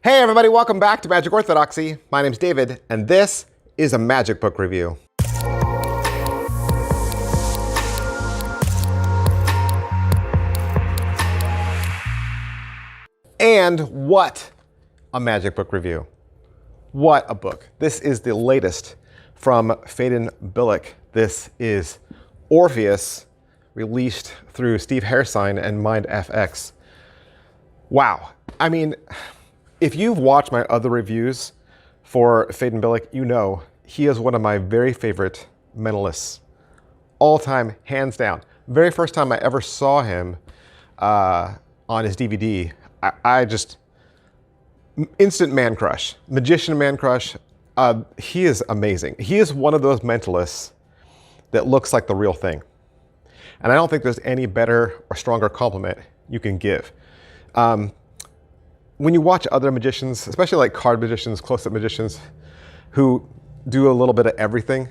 Hey everybody, welcome back to Magic Orthodoxy. My name's David, and this is a magic book review. And what a magic book review. What a book. This is the latest from Phedon Bilek. This is Orpheus, released through Steve Hairsine and MindFX. Wow. I mean, if you've watched my other reviews for Phedon Bilek, you know he is one of my very favorite mentalists. All time, hands down. Very first time I ever saw him on his DVD, I just, instant man crush, magician man crush. He is amazing. He is one of those mentalists that looks like the real thing. And I don't think there's any better or stronger compliment you can give. When you watch other magicians, especially like card magicians, close-up magicians, who do a little bit of everything,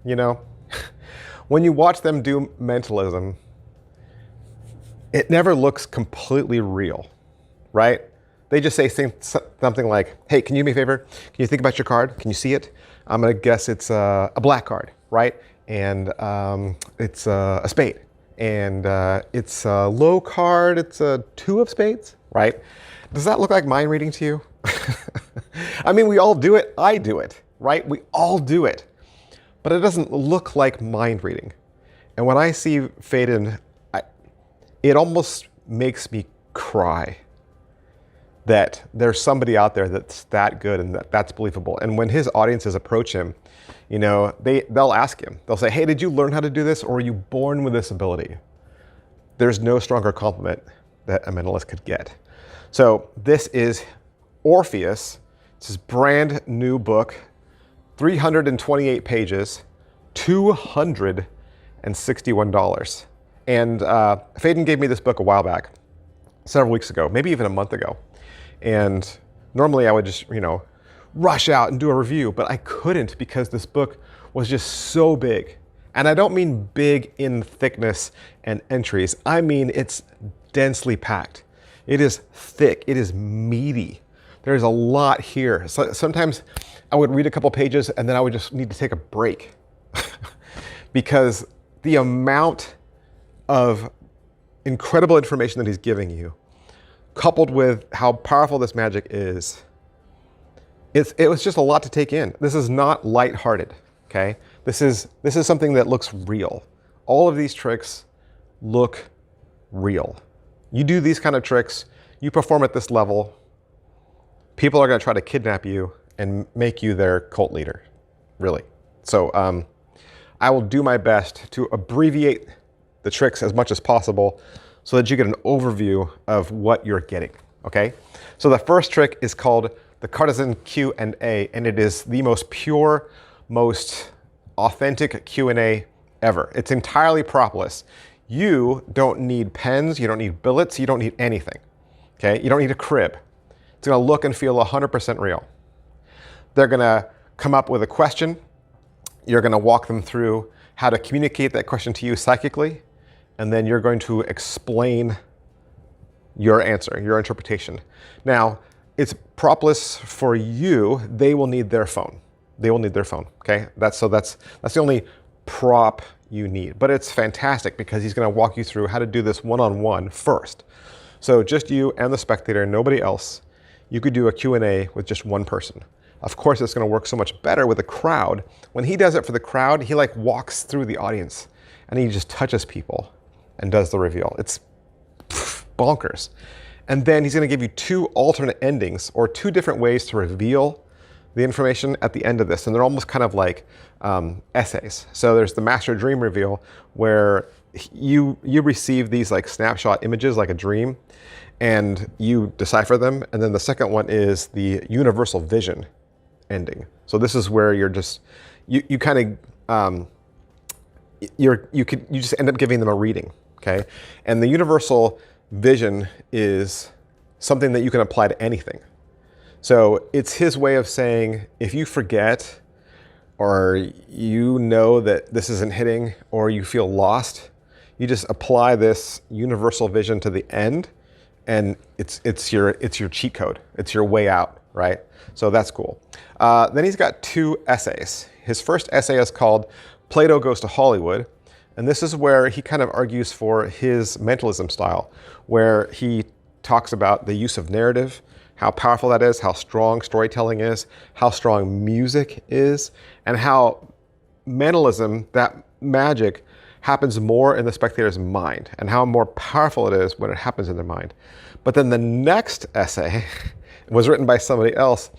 you know, when you watch them do mentalism, it never looks completely real, right? They just say something like, hey, can you do me a favor? Can you think about your card? Can you see it? I'm gonna guess it's a black card, right? And it's a spade. And it's a low card, it's a 2 of spades, right? Does that look like mind reading to you? I mean, we all do it. I do it, right? We all do it. But it doesn't look like mind reading. And when I see Phedon, it almost makes me cry that there's somebody out there that's that good and that's believable. And when his audiences approach him, you know, they'll ask him. They'll say, hey, did you learn how to do this, or were you born with this ability? There's no stronger compliment that a mentalist could get. So this is Orpheus. It's his brand new book, 328 pages, $261. And Phedon gave me this book a while back, several weeks ago, maybe even a month ago. And normally I would just, you know, rush out and do a review, but I couldn't because this book was just so big. And I don't mean big in thickness and entries. I mean, it's densely packed. It is thick, it is meaty. There's a lot here. So sometimes I would read a couple pages and then I would just need to take a break because the amount of incredible information that he's giving you, coupled with how powerful this magic is, it was just a lot to take in. This is not lighthearted, okay? This is something that looks real. All of these tricks look real. You do these kind of tricks, you perform at this level, people are gonna try to kidnap you and make you their cult leader, really. So I will do my best to abbreviate the tricks as much as possible so that you get an overview of what you're getting, okay? So the first trick is called the Cartesian Q&A, and it is the most pure, most authentic Q&A ever. It's entirely propless. You don't need pens, you don't need billets, you don't need anything, okay? You don't need a crib. It's gonna look and feel 100% real. They're gonna come up with a question. You're gonna walk them through how to communicate that question to you psychically, and then you're going to explain your answer, your interpretation. Now, it's propless for you. They will need their phone. They will need their phone, okay? That's the only prop you need. But it's fantastic because he's gonna walk you through how to do this one-on-one first. So just you and the spectator, nobody else. You could do a Q&A with just one person. Of course, it's gonna work so much better with a crowd. When he does it for the crowd, he like walks through the audience and he just touches people and does the reveal. It's bonkers. And then he's gonna give you 2 alternate endings or 2 different ways to reveal the information at the end of this. And they're almost kind of like essays. So there's the Master Dream reveal where you receive these like snapshot images like a dream and you decipher them. And then the second one is the Universal Vision ending. So this is where you're just, you kind of, you just end up giving them a reading, okay? And the Universal Vision is something that you can apply to anything. So it's his way of saying, if you forget, or you know that this isn't hitting, or you feel lost, you just apply this Universal Vision to the end, and it's your cheat code. It's your way out, right? So that's cool. Then he's got 2 essays. His first essay is called Plato Goes to Hollywood. And this is where he kind of argues for his mentalism style, where he talks about the use of narrative, how powerful that is, how strong storytelling is, how strong music is, and how mentalism, that magic, happens more in the spectator's mind, and how more powerful it is when it happens in their mind. But then the next essay was written by somebody else,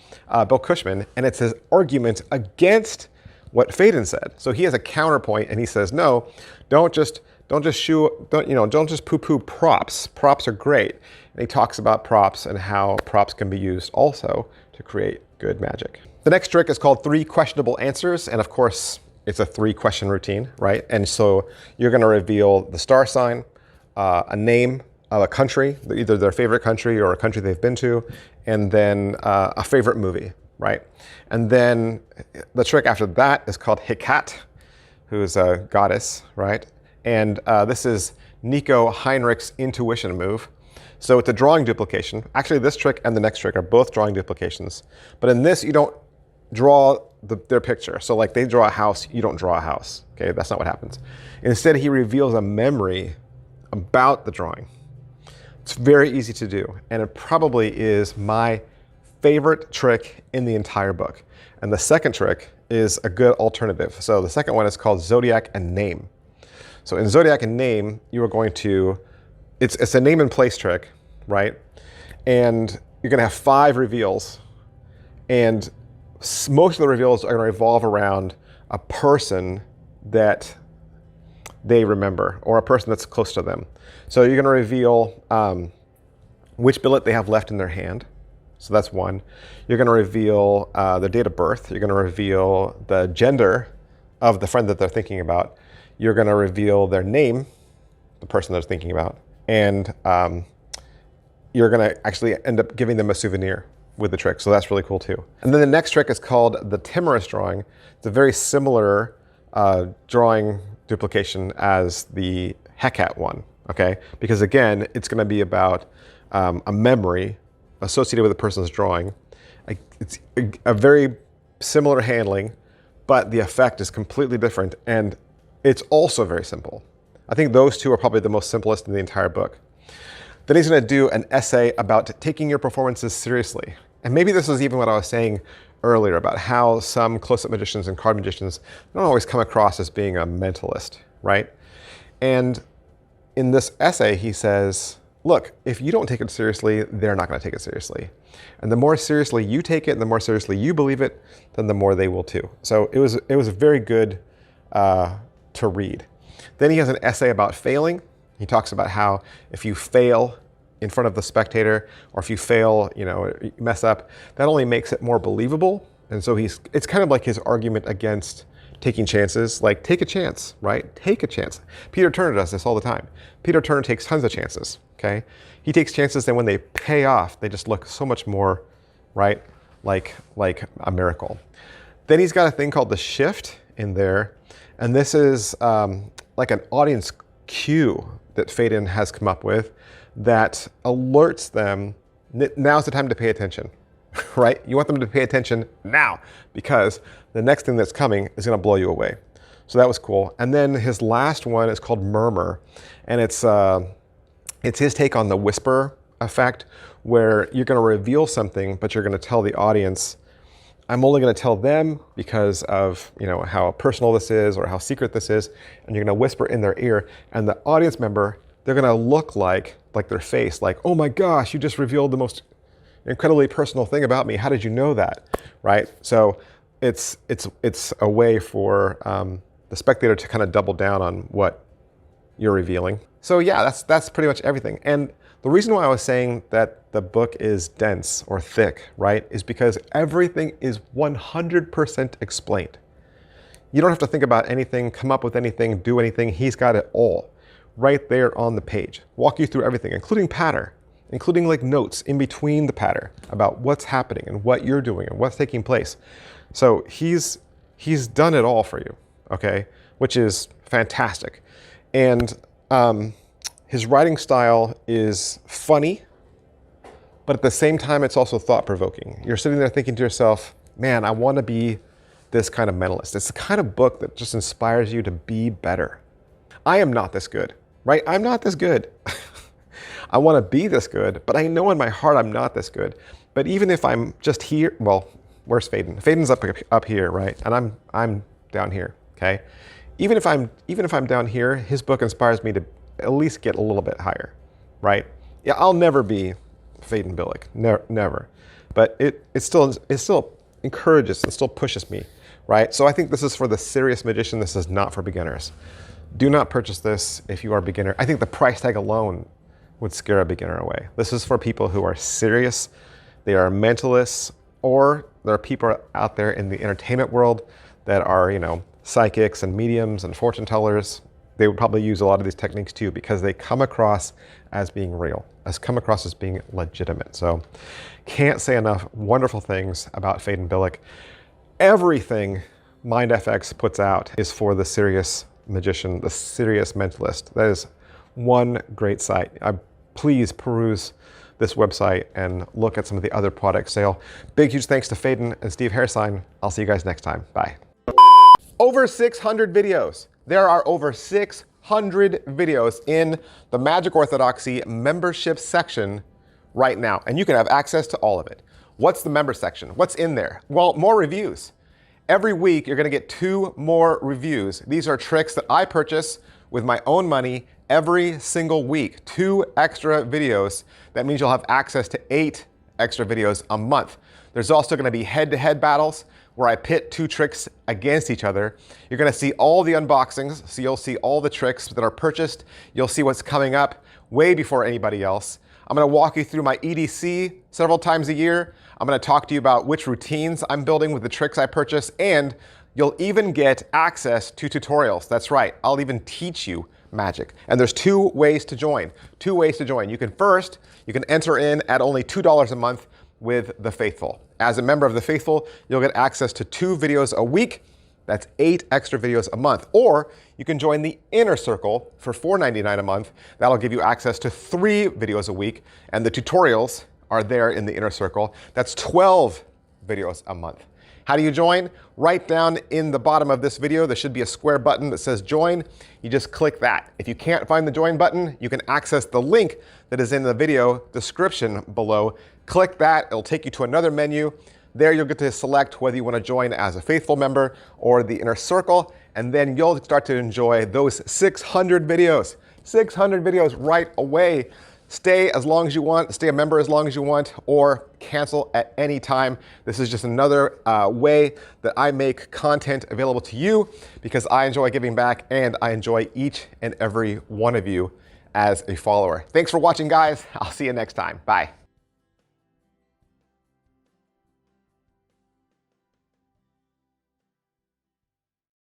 Bill Cushman, and it's his argument against what Phedon said. So he has a counterpoint, and he says, no, don't just poo-poo props. Props are great. And he talks about props and how props can be used also to create good magic. The next trick is called 3 questionable answers, and of course, it's a 3-question routine, right? And so you're going to reveal the star sign, a name of a country, either their favorite country or a country they've been to, and then a favorite movie, right? And then the trick after that is called Hecat, who's a goddess, right? And this is Nico Heinrich's intuition move. So it's a drawing duplication. Actually, this trick and the next trick are both drawing duplications. But in this, you don't draw their picture. So like they draw a house, you don't draw a house. Okay, that's not what happens. Instead, he reveals a memory about the drawing. It's very easy to do, and it probably is my favorite trick in the entire book. And the second trick is a good alternative. So the second one is called Zodiac and Name. So in Zodiac and Name, you are going to, it's a name and place trick, right? And you're going to have 5 reveals, and most of the reveals are going to revolve around a person that they remember, or a person that's close to them. So you're going to reveal which billet they have left in their hand. So that's one. You're going to reveal their date of birth. You're going to reveal the gender of the friend that they're thinking about. You're going to reveal their name, the person they're thinking about. And you're going to actually end up giving them a souvenir with the trick. So that's really cool too. And then the next trick is called the timorous drawing. It's a very similar drawing duplication as the Hecat one, okay? Because again, it's going to be about a memory associated with a person's drawing. It's a very similar handling, but the effect is completely different, and it's also very simple. I think those 2 are probably the most simplest in the entire book. Then he's going to do an essay about taking your performances seriously. And maybe this is even what I was saying earlier about how some close-up magicians and card magicians don't always come across as being a mentalist, right? And in this essay, he says, look, if you don't take it seriously, they're not going to take it seriously. And the more seriously you take it, and the more seriously you believe it, then the more they will too. So it was very good to read. Then he has an essay about failing. He talks about how if you fail in front of the spectator, or if you fail, you mess up, that only makes it more believable. And so it's kind of like his argument against taking chances. Like, take a chance, right? Take a chance. Peter Turner does this all the time. Peter Turner takes tons of chances, okay? He takes chances, and when they pay off, they just look so much more, right, like a miracle. Then he's got a thing called the shift in there, and this is like an audience cue that Phedon has come up with that alerts them, now's the time to pay attention, right? You want them to pay attention now, because the next thing that's coming is going to blow you away. So that was cool. And then his last one is called Murmur, and it's his take on the whisper effect, where you're going to reveal something, but you're going to tell the audience, I'm only going to tell them because of how personal this is or how secret this is, and you're going to whisper in their ear, and the audience member, they're going to look like their face, like, oh my gosh, you just revealed the most incredibly personal thing about me. How did you know that, right? So it's a way for the spectator to kind of double down on what you're revealing. So yeah, that's pretty much everything. And the reason why I was saying that the book is dense or thick, right, is because everything is 100% explained. You don't have to think about anything, come up with anything, do anything. He's got it all right there on the page. Walk you through everything, including patter, including like notes in between the patter about what's happening and what you're doing and what's taking place. So he's done it all for you, okay, which is fantastic. And his writing style is funny, but at the same time, it's also thought-provoking. You're sitting there thinking to yourself, man, I want to be this kind of mentalist. It's the kind of book that just inspires you to be better. I am not this good, right? I'm not this good. I want to be this good, but I know in my heart I'm not this good. But even if I'm just here, well, where's Phedon? Phedon's up here, right? And I'm down here, okay? Even if I'm down here, his book inspires me to at least get a little bit higher, right? Yeah, I'll never be Phedon Bilek, never. But it still encourages and still pushes me, right? So I think this is for the serious magician. This is not for beginners. Do not purchase this if you are a beginner. I think the price tag alone would scare a beginner away. This is for people who are serious, they are mentalists, or there are people out there in the entertainment world that are, you know, psychics and mediums and fortune tellers. They would probably use a lot of these techniques too, because they come across as being real, come across as being legitimate. So can't say enough wonderful things about Phedon Bilek. Everything MindFX puts out is for the serious magician, the serious mentalist. That is one great site. Please peruse this website and look at some of the other product sale. Big, huge thanks to Phedon and Steve Hairsine. I'll see you guys next time. Bye. Over 600 videos. There are over 600 videos in the Magic Orthodoxy membership section right now, and you can have access to all of it. What's the member section? What's in there? Well, more reviews. Every week, you're gonna get 2 more reviews. These are tricks that I purchase with my own money every single week. 2 extra videos. That means you'll have access to 8 extra videos a month. There's also gonna be head-to-head battles where I pit 2 tricks against each other. You're gonna see all the unboxings, so you'll see all the tricks that are purchased. You'll see what's coming up way before anybody else. I'm gonna walk you through my EDC several times a year. I'm gonna talk to you about which routines I'm building with the tricks I purchase, and you'll even get access to tutorials. That's right, I'll even teach you magic. And there's 2 ways to join. 2 ways to join. You can enter in at only $2 a month with the Faithful. As a member of the Faithful, you'll get access to 2 videos a week. That's 8 extra videos a month. Or you can join the Inner Circle for $4.99 a month. That'll give you access to 3 videos a week. And the tutorials are there in the Inner Circle. That's 12 videos a month. How do you join? Right down in the bottom of this video, there should be a square button that says join. You just click that. If you can't find the join button, you can access the link that is in the video description below. Click that, it'll take you to another menu. There you'll get to select whether you want to join as a Faithful member or the Inner Circle, and then you'll start to enjoy those 600 videos. 600 videos right away. Stay as long as you want, stay a member as long as you want, or cancel at any time. This is just another way that I make content available to you because I enjoy giving back and I enjoy each and every one of you as a follower. Thanks for watching, guys. I'll see you next time. Bye.